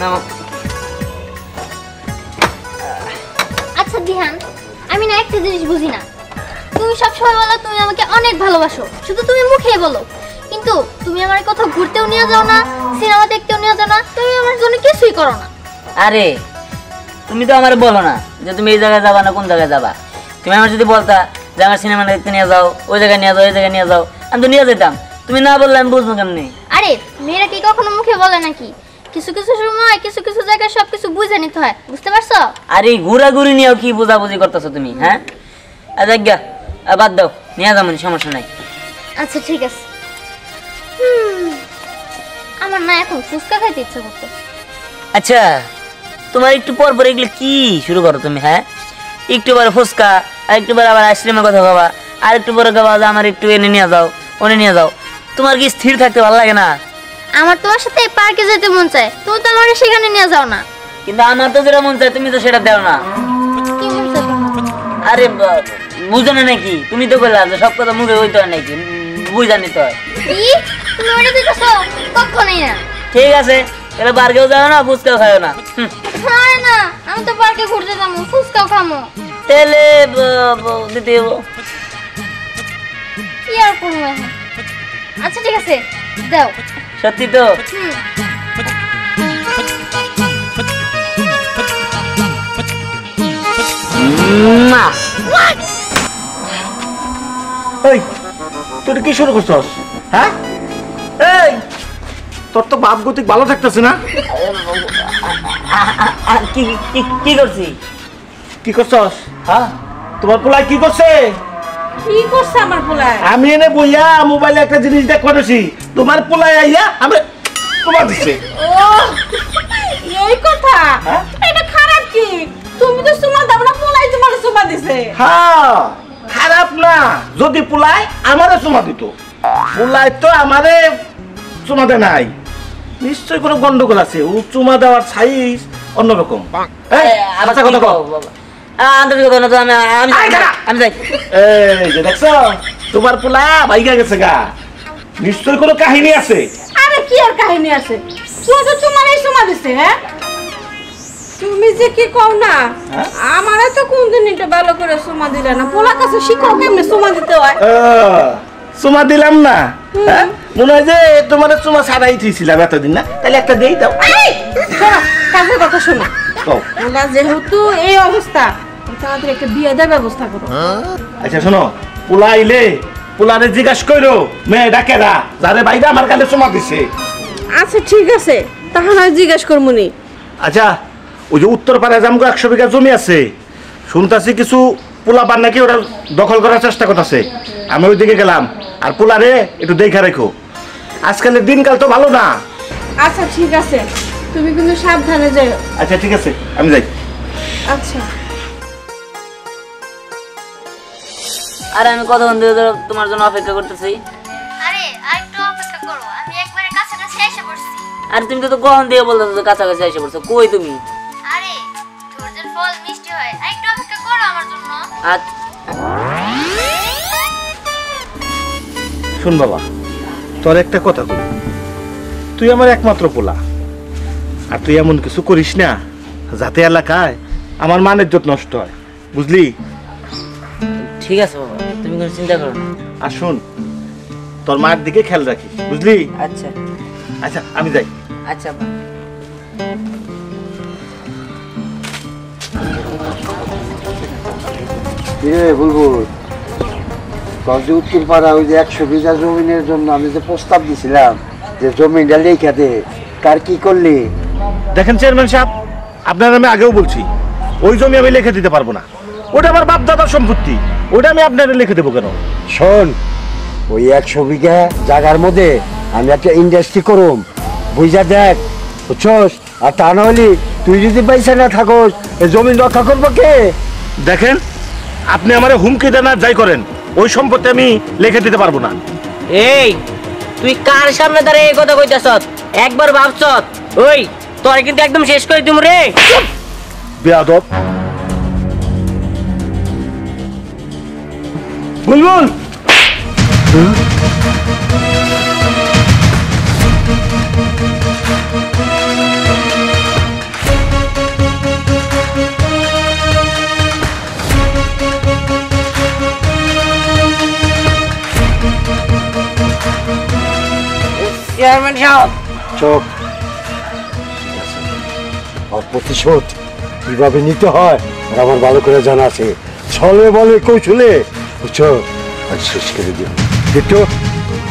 নাও। আচ্ছা দিহান, আমি না একটা জিনিস বুঝি না, তুমি সবসময় বলো তুমি আমাকে অনেক ভালোবাসো, শুধু তুমি মুখে বলো, কিন্তু তুমি আমার কোথাও ঘুরতেও নিয়ে যাও না, সিনেমা দেখতেও নিয়ে যাও না, তুমি আমার জন্য কিছুই করো না। আরে তুমি তো আমার বলো না যে তুমি এই জায়গায় যাবা না কোন জায়গায় যাবা। তুমি আমার যদি বলতা যে আমার সিনেমা দেখতে নিয়ে যাও, ওই জায়গায় নিয়ে যাও, এই জায়গায় নিয়ে যাও, আমি তো নিয়ে যেতাম। তুমি না বললে আমি বুঝবো কেমনি? আরে মেয়েরা কি কখনো মুখে বলে নাকি? কিছু কিছু সময় কিছু কিছু জায়গায় সবকিছু বুঝে নিতে হয়, বুঝতে পারছো? আরে ঘোরাঘুরি নিয়েও কি বোঝাবুঝি করতেছো তুমি? হ্যাঁ আচ্ছা বাদ দাও, নিয়ে যাবো, সমস্যা নাই। আচ্ছা ঠিক আছে। আমার না এখন ফুচকা খাইতে ইচ্ছা করতো। আচ্ছা তোমার একটু পর পর এগুলো কি শুরু করো তুমি? হ্যাঁ একটু পরে ফুচকা, আর একটু পরে আবার আইসক্রিমের কথা ভাবা, আর একটু পরে গাবা যে আমার একটু এনে নিয়ে যাও, ওনে নিয়ে যাও। তোমার কি স্থির থাকতে ভালো লাগে না? আমার তোমার সাথে পার্কে যেতে মন চায়, তুমি তো আমাকে সেখানে নিয়ে যাও না। কিন্তু আমার তো যেটা মন চায় তুমি তো সেটা দাও না। কি মন চায়? আরে বুঝো না নাকি? তুমি তো বললা যে সব কথা মুখে হইতে হয় নাকি, বুঝানি তো হয়। কি তুমি ওটা দিতেছো? কখনোই না। ঠিক আছে তাহলে পার্কেও যাও না, ফুচকাও খাও না। হয় না, আমি তো পার্কে ঘুরতে যাবো, ফুচকাও খামো। তাহলে দিতে হবো। কি আর করবো এখন? আচ্ছা ঠিক আছে দাও। সত্যি তো? এই তুই কি শুরু করছস? হ্যাঁ এই তোর তো বাপ গতিক ভালো থাকতেছে না। কি করছি? কি করছস? হ্যাঁ তোমার পোলায় কি করছে? কি করছে আমার পোলায়? আমি এনে বইয়া মোবাইলে একটা জিনিস দেখ করেছি, তোমার পোলায় আইয়া আমি তোমার দিছে। ও এই কথা? এটা খারাপ কি? তুমি তো সুমা দাও না, পোলাই তোমার সুমা দিছে। হ্যাঁ খারাপ না, যদি পোলায় আমারে চুমা দিত। পোলায় তো আমারে চুমা দেয় নাই, নিশ্চয় কোনো গন্ডগোল আছে। ও চুমা দেওয়ার সাইজ অন্যরকম। আচ্ছা কথা কও। আমি যাই। এই যে দেখছো তোমার পোলা ভাইগা গেছে গা, নিশ্চয় কোনো কাহিনী আছে। আরে কি আর কাহিনী আছে? তুই তো তোমারই সুমা দিছে। হ্যাঁ তুমি যে কি কও না, আমারে তো কোনদিন এটা ভালো করে সুমা দিলে না। পোলা কাছে শিখো কেমনে সুমা দিতে হয়। চুমা দিলাম না? মনে হয় যে তোমার চুমা ছাড়াই থইছিলাম এতদিন না, তাহলে একটা দেই দাও। কাজের কথা শোনো, ওরা যেহেতু এই অবস্থা, তাড়াতাড়ি একটা বিয়ে দেওয়ার ব্যবস্থা করো। আচ্ছা শোনো, পোলা আইলে পোলারে জিজ্ঞাসা করো মেয়ে ডাকেরা যারে বাইরে আমার কাছে চুমা দিছে। আচ্ছা ঠিক আছে, তাহলে জিজ্ঞেস করমুনি। আচ্ছা ওই যে উত্তর পাড়ায় জামগো 100 বিঘা জমি আছে, শুনতাছি কিছু পোলা পান নাকি ওরা দখল করার চেষ্টা করতেছে। আমি ওইদিকে গেলাম, আর পোলারে একটু দেখা রেখো, আজকালের দিনকাল তো ভালো না। আচ্ছা ঠিক আছে, তুমি কিন্তু সাবধানে যাও। আচ্ছা ঠিক আছে আমি যাই। আচ্ছা। আরে আমি কতক্ষণ ধরে তোমার জন্য অপেক্ষা করতেছি। আরে আরেকটু অপেক্ষা করো, আমি একবারে কাছাকাছি এসে পড়ছি। আর তুমি তো কখন দিয়ে বলতেছো কাছাকাছি এসে পড়ছো, কই তুমি? আরে ধৈর্যের ফল মিষ্টি হয়, আরেকটু অপেক্ষা করো আমার জন্য। আচ্ছা শুন বাবা, তোর একটা কথা বল, তুই আমার একমাত্র পোলা, আর তুই এমন কিছু করিস না যাতে এলাকায় আমার মান ইজ্জত নষ্ট হয়, বুঝলি? ঠিক আছে বাবা, তুমি কোনো চিন্তা করো না। আর শোন, তোর মার দিকে খেয়াল রাখিস, বুঝলি? আচ্ছা আচ্ছা আমি যাই। আচ্ছা বাবা। বুলবুল, উত্তর পাড়া ওই যে 100 বিঘা জমিনের জন্য আমি যে প্রস্তাব দিছিলাম যে জমিটা লেখা দে, কার কি করলি? দেখেন চেয়ারম্যান সাহেব, আপনার আমি আগেও বলছি ওই জমি আমি লিখে দিতে পারবো না, ওটা আমার বাপ দাদার সম্পত্তি, ওটা আমি আপনার লিখে দেবো কেন? শোন, ওই 100 বিঘা জায়গার মধ্যে আমি একটা ইন্ডাস্ট্রি করুম, বুঝা দেখ, বুঝছস? আর তা না হলে তুই যদি পয়সা না থাকস জমি রক্ষা করবো কে? দেখেন আপনি আমার হুমকি দেন আর যাই করেন, ওই সম্পত্তি আমি লিখে দিতে পারবো না। এই তুই কার সামনে দাঁড়িয়ে এই কথা কইতাছ? একবার ভাবছ? ওই তোর কিন্তু একদম শেষ করে দিমু রে। বেয়াদব। বুলবুল, চোখ আর প্রতিশোধ কিভাবে নিতে হয় আর আমার ভালো করে জানা আছে। ছলে বলে কৌশলে বুঝছো, আর শেষ করে দিও। কিন্তু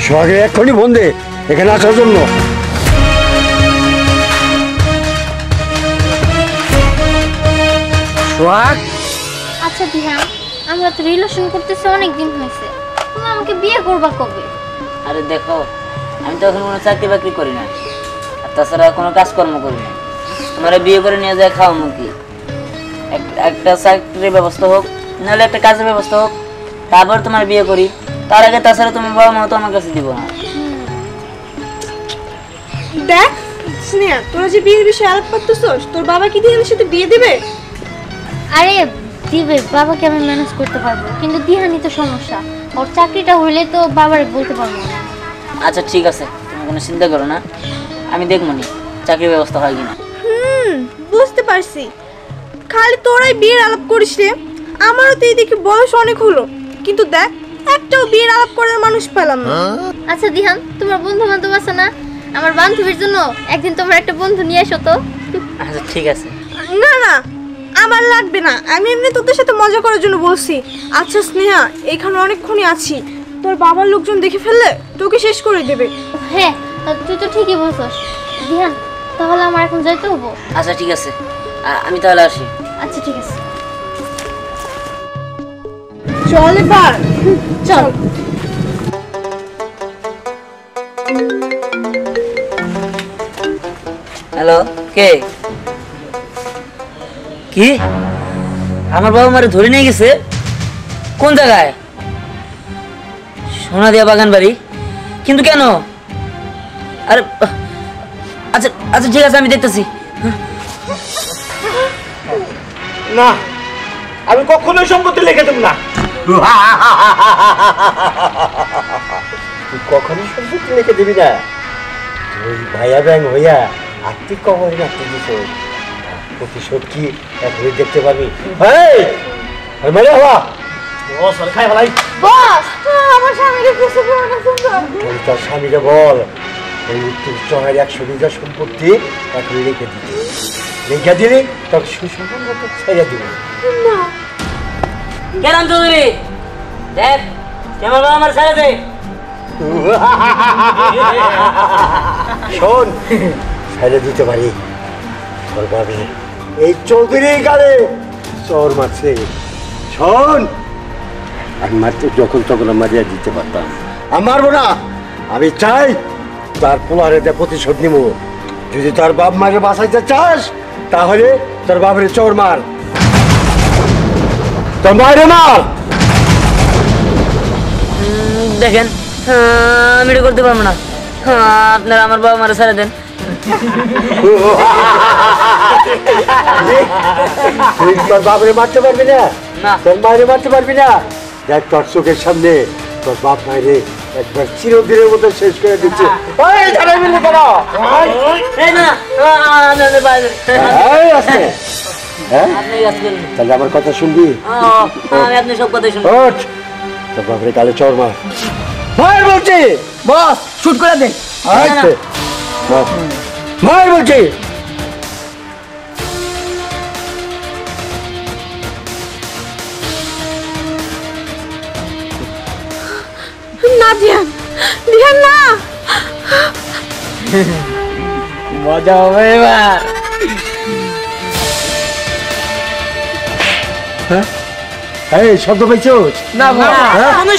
সোহাগে এক্ষুনি ফোন দে এখানে আসার জন্য। সোহাগ, আচ্ছা দিহান, আমরা তো রিলেশন করতেছি অনেক দিন হয়েছে, তুমি আমাকে বিয়ে করবা কবে? আরে দেখো, আমি তো এখন কোনো চাকরি বাকরি করি না, আর তাছাড়া কোনো কাজকর্ম করি না। তোমার বিয়ে করে নিয়ে যায় খাওয়া মুখি, একটা চাকরির ব্যবস্থা হোক, নাহলে একটা কাজের ব্যবস্থা হোক, তারপর তোমার বিয়ে করি। তার আগে তাছাড়া তোমার বাবা মা তো আমার কাছে দিব না। দেখ স্নেহা, তোরা যে বিয়ের বিষয়ে আলাপ করতেছস, তোর বাবা কি দিহানের সাথে বিয়ে দিবে? আরে দিবে, বাবাকে আমি ম্যানেজ করতে পারবো, কিন্তু দিহানই তো সমস্যা। ওর চাকরিটা হইলে তো বাবারে বলতে পারবো না। আচ্ছা ঠিক আছে, তুমি কোনো চিন্তা করো না, আমি দেখবো নি চাকরির ব্যবস্থা হয় কিনা। বুঝতে পারছি, খালি তোরাই বিয়ের আলাপ করিস রে। আমারও তো এদিকে বয়স অনেক হলো, কিন্তু দেখ একটাও বিয়ের আলাপ করার মানুষ পেলাম না। আচ্ছা দিহান, তোমার বন্ধু বান্ধব আছে না? আমার বান্ধবীর জন্য একদিন তোমার একটা বন্ধু নিয়ে এসো তো। আচ্ছা ঠিক আছে। না না, আমার লাগবে না, আমি এমনি তোদের সাথে মজা করার জন্য বলছি। আচ্ছা স্নেহা, এখানে অনেকক্ষণই আছি, তোর বাবার লোকজন দেখে ফেললে তোকে শেষ করে দেবে। হ্যাঁ, তুই তো ঠিকই বলছস। দিহান, তাহলে আমার এখন যাইতে হবো। আচ্ছা ঠিক আছে, আমি তাহলে আসি। আচ্ছা ঠিক আছে, চল এবার, চল। হ্যালো, কে? কি আমার বাবা মারে ধরে নিয়ে গেছে? কোন জায়গায়? সোনাদিয়া বাগান বাড়ি? কিন্তু কেন? আরে আচ্ছা আচ্ছা ঠিক আছে, আমি দেখতেছি। না, আমি কখনোই সম্পত্তি লিখে দেব না। তুই কখনো সম্পত্তি লিখে দিবি না? তুই ভাইয়া ব্যাং হইয়া আর্থিক কবরে রাখতে দিস, প্রতিশোধ কি এখনই দেখতে পাবি? মানে হওয়া খাই ভাই, বস, আমার স্বামীকে কিছু করো না তোমরা। তুই তার স্বামীকে বল ওই উত্তর চহের 100 বিঘা সম্পত্তি এখনই রেখে দিতে, রেখে দিলে তোর সুসম্পন্ন ছেড়ে দিবে। গেলাম চৌধুরী, দেখ আমার বাবা আমার ছেড়ে দে। শোন, ছেড়ে দিতে পারি, তোর ভাবি এই চৌধুরী গালে চোর মারছে। শোন, আমি মারতে যখন তখন মারিয়া দিতে পারতাম, আমি মারবো না। আমি চাই তার পোলারে প্রতিশোধ নিব। যদি তার বাপ মাকে বাঁচাইতে চাস তাহলে তোর বাপের চোর মার, তোর মায়ের মার। দেখেন, আমি এটা করতে পারবো না, আপনারা আমার বাবা মারা ছেড়ে দেন। তুই তোর বাপরে মারতে পারবি না, না। তোর মায়ের মারতে পারবি না। দেখ তোর চোখের সামনে তোর বাপ মায়েরে একবার চিরদিনের মতো শেষ করে দিচ্ছে। তাহলে আমার কথা শুনবি? আপনি সব কথাই শুনুন। ওঠ, তোর বাপরে কালে চর মার, মার বলছি। বস শুট করে দেন। মার বলছি। না দিহান, দিহান না। মজা হবে এবার। এই শব্দ পাইছোস? না কোনো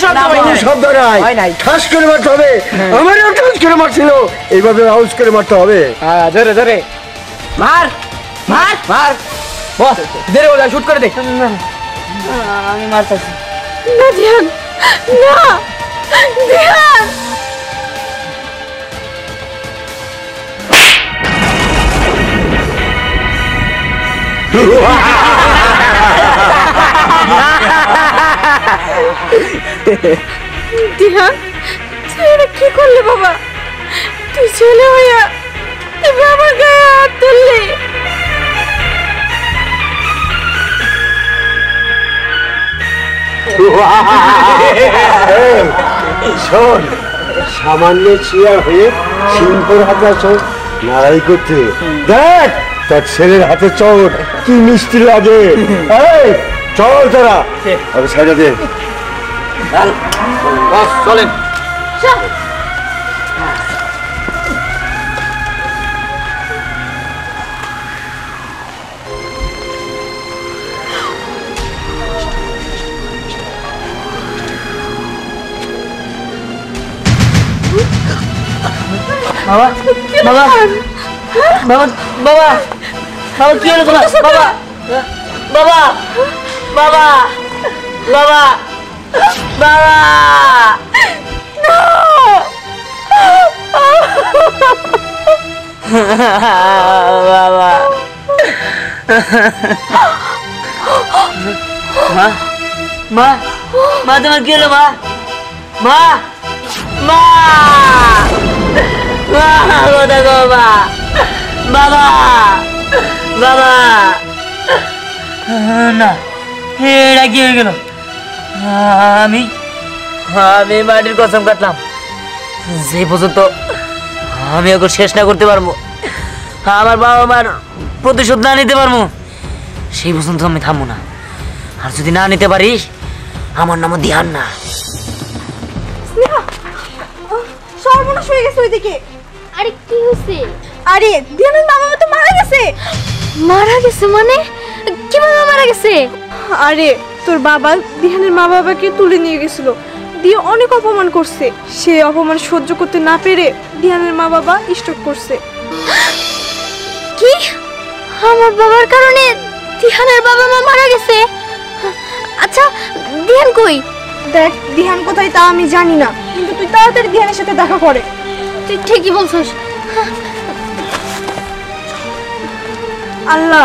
শব্দ নাই, ঠাস করে মারতে হবে। আমারও ঠাস করে মারছিল, এইভাবে হাউস করে মারতে হবে। ধরে ধরে মার মার মার। বস ধরে ওটা শুট করে দে। আমি মারতেছি না দিহান, না দিহান। দিহান, তুই এটা কি করলি বাবা? তুই ছেলে হইয়া তুই বাবার গায়ে হাত তুললি। শোন, সামান্য চেয়ার হয়ে শিল্পর হাতে আছো লড়াই করতে। দেখ তার ছেলের হাতে চোট কি মিষ্টি লাগে। এই চল তোরা, আরে সাইডে দে। চলেন। বাবা বাবা বাবা বাবা বাবা কি হলো তোমার? বাবা বাবা বাবা বাবা বাবা বাবা মা মা মা তোমার কি হলো মা? মা মা কোথা গো মা? বাবা বাবা না, এটা কি হয়ে গেল? আমি আমি মাটির কসম কাটলাম যে পর্যন্ত আমি ওকে শেষ না করতে পারবো, আমার বাবা মার প্রতিশোধ না নিতে পারবো, সেই পর্যন্ত আমি থামবো না। আর যদি না নিতে পারি, আমার নামও ধ্যান না। সর্বনাশ হয়ে গেছে ওইদিকে। আরে কি হয়েছে? আরে দিয়ানের মা বাবা তো মারা গেছে। মারা গেছে মানে? কিভাবে মারা গেছে? আরে তোর বাবা দিহানের মা বাবাকে তুলে নিয়ে গেছিল, দিয়ে অনেক অপমান করছে। সে অপমান সহ্য করতে না পেরে দিহানের মা বাবা স্ট্রোক করছে। কি? আমার বাবার কারণে দিহানের বাবা মা মারা গেছে? আচ্ছা দিহান কই? দেখ দিহান কোথায় তা আমি জানি না, কিন্তু তুই তাড়াতাড়ি দিহানের সাথে দেখা করে। তুই ঠিকই বলছিস। আল্লাহ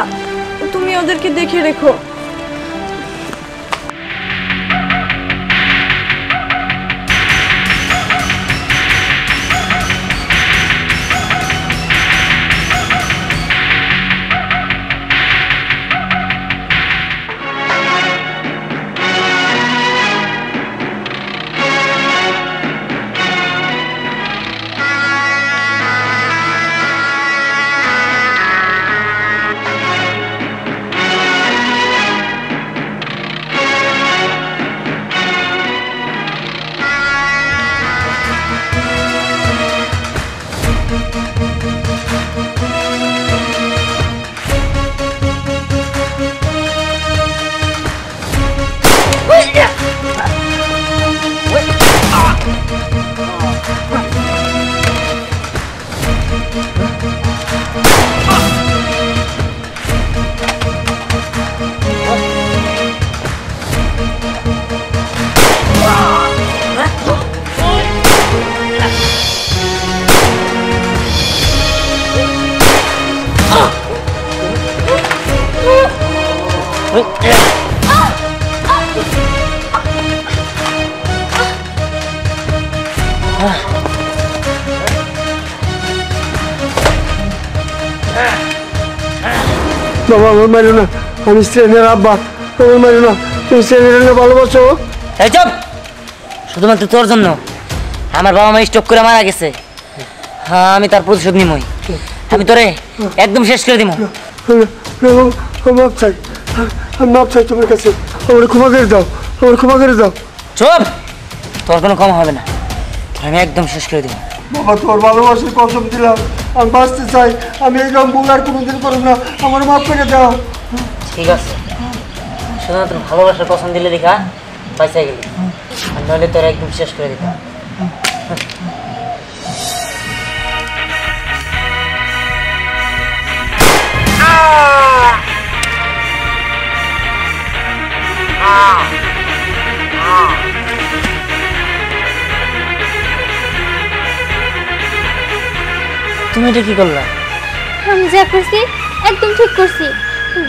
তুমি ওদেরকে দেখে রেখো। বাবা আমার মারো না, আমি স্ট্রেনের আব্বা, আমার মারো না, তুমি স্ট্রেনের ভালোবাসো। এই চুপ! শুধুমাত্র তোর জন্য আমার বাবা মা স্ট্রোক করে মারা গেছে। হ্যাঁ আমি তার প্রতিশোধ নিমই। আমি তোরে একদম শেষ করে দিব। মাপ চাই, আমি মাপ চাই তোমার কাছে, আমার ক্ষমা করে দাও, আমার ক্ষমা করে দাও। চুপ! তোর কোনো কম হবে না, আমি একদম শেষ করে দিব। বাবা তোর ভালোবাসার কসম দিলাম, আমি বাঁচতে চাই, আমি এইরকম ভুল আর কোনোদিন করব না, আমার মাফ করে দাও। ঠিক আছে, শুধুমাত্র ভালোবাসার কসম দিলে দেখা পয়সা গেলি, আর নইলে তোরা একদম শেষ করে দিতাম। তুমি এটা কি করলা? আমি যা করছি একদম ঠিক করছি।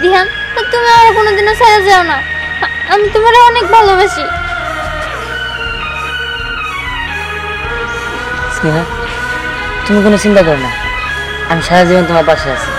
দিহান তুমি আর কোনোদিনও ছেড়ে যাও না, আমি তোমার অনেক ভালোবাসি। স্নেহা তুমি কোনো চিন্তা করো না, আমি সারা জীবন তোমার পাশে আছি।